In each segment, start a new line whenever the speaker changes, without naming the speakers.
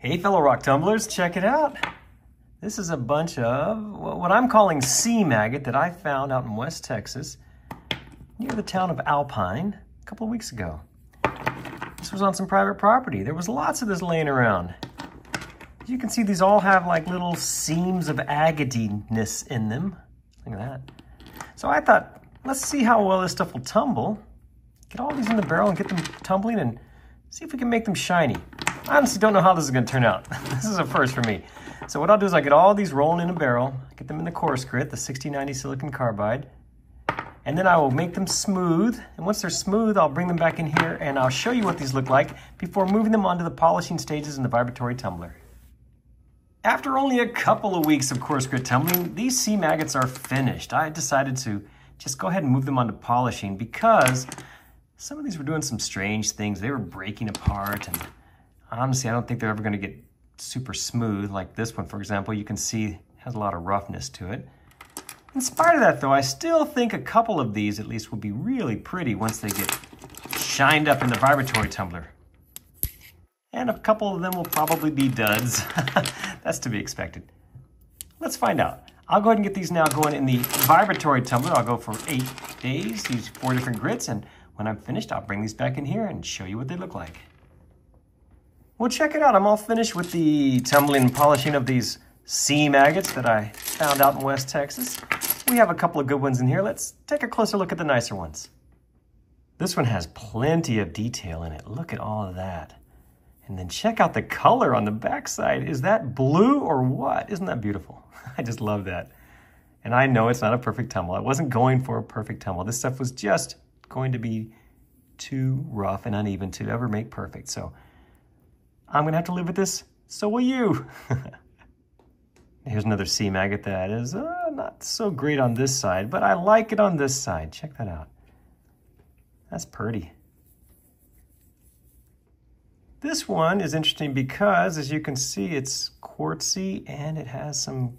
Hey fellow rock tumblers, check it out. This is a bunch of what I'm calling sea maggot that I found out in West Texas near the town of Alpine a couple of weeks ago. This was on some private property. There was lots of this laying around. You can see these all have like little seams of agatiness in them. Look at that. So I thought, let's see how well this stuff will tumble. Get all these in the barrel and get them tumbling and see if we can make them shiny. I honestly don't know how this is going to turn out. This is a first for me. So what I'll do is I'll get all these rolling in a barrel, get them in the coarse grit, the 6090 silicon carbide, and then I will make them smooth. And once they're smooth, I'll bring them back in here and I'll show you what these look like before moving them onto the polishing stages in the vibratory tumbler. After only a couple of weeks of coarse grit tumbling, these sea maggots are finished. I decided to just go ahead and move them onto polishing because some of these were doing some strange things. They were breaking apart, and honestly, I don't think they're ever going to get super smooth. Like this one, for example, you can see has a lot of roughness to it. In spite of that, though, I still think a couple of these at least will be really pretty once they get shined up in the vibratory tumbler. And a couple of them will probably be duds. That's to be expected. Let's find out. I'll go ahead and get these now going in the vibratory tumbler. I'll go for 8 days, use 4 different grits, and when I'm finished, I'll bring these back in here and show you what they look like. Well, check it out. I'm all finished with the tumbling and polishing of these sea maggots that I found out in West Texas. We have a couple of good ones in here. Let's take a closer look at the nicer ones. This one has plenty of detail in it. Look at all of that. And then check out the color on the backside. Is that blue or what? Isn't that beautiful? I just love that. And I know it's not a perfect tumble. I wasn't going for a perfect tumble. This stuff was just going to be too rough and uneven to ever make perfect. So I'm going to have to live with this. So will you. Here's another sea maggot that is not so great on this side, but I like it on this side. Check that out. That's pretty. This one is interesting because, as you can see, it's quartzy and it has some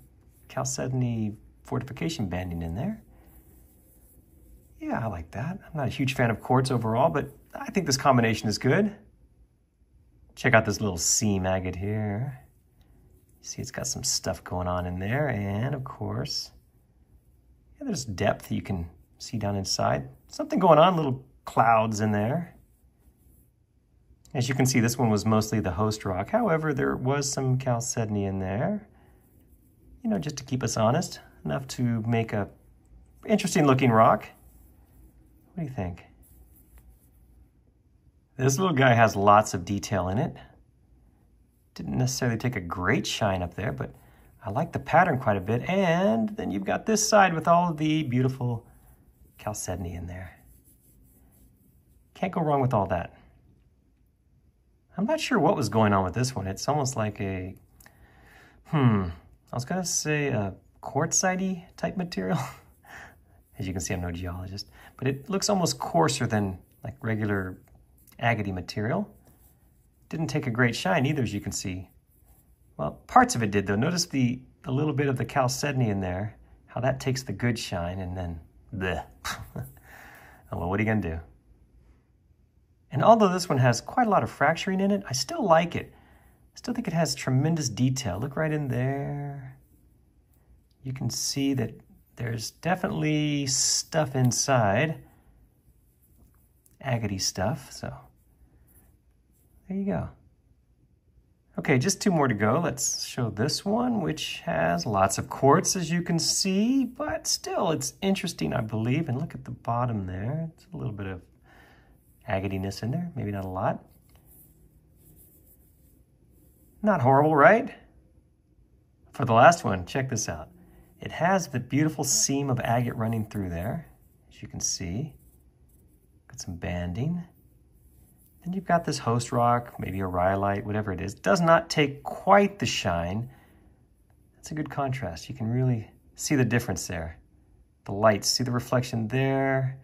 chalcedony fortification banding in there. Yeah, I like that. I'm not a huge fan of quartz overall, but I think this combination is good. Check out this little sea maggot here. See, it's got some stuff going on in there, and of course, yeah, there's depth you can see down inside. Something going on, little clouds in there. As you can see, this one was mostly the host rock. However, there was some chalcedony in there, you know, just to keep us honest, enough to make a interesting looking rock. What do you think? This little guy has lots of detail in it. Didn't necessarily take a great shine up there, but I like the pattern quite a bit. And then you've got this side with all of the beautiful chalcedony in there. Can't go wrong with all that. I'm not sure what was going on with this one. It's almost like a, I was gonna say a quartzite type material. As you can see, I'm no geologist, but it looks almost coarser than like regular agate material. Didn't take a great shine either, as you can see. Well, parts of it did though. Notice the little bit of the chalcedony in there, how that takes the good shine and then bleh. Oh, well, what are you gonna do? And although this one has quite a lot of fracturing in it, I still like it. I still think it has tremendous detail. Look right in there. You can see that there's definitely stuff inside. Agate stuff, so there you go. Okay, just 2 more to go. Let's show this one, which has lots of quartz, as you can see, but still it's interesting, I believe. And look at the bottom there. It's a little bit of agatiness in there, maybe not a lot. Not horrible, right? For the last one, check this out. It has the beautiful seam of agate running through there, as you can see. Got some banding. Then you've got this host rock, maybe a rhyolite, whatever it is. Does not take quite the shine. That's a good contrast. You can really see the difference there. The lights, see the reflection there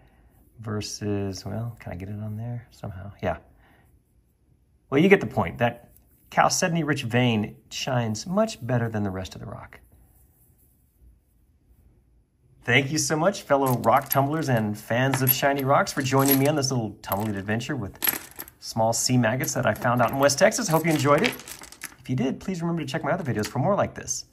versus, well, can I get it on there somehow? Yeah. Well, you get the point. That chalcedony-rich vein shines much better than the rest of the rock. Thank you so much, fellow rock tumblers and fans of shiny rocks, for joining me on this little tumbling adventure with small sea maggots that I found out in West Texas. Hope you enjoyed it. If you did, please remember to check my other videos for more like this.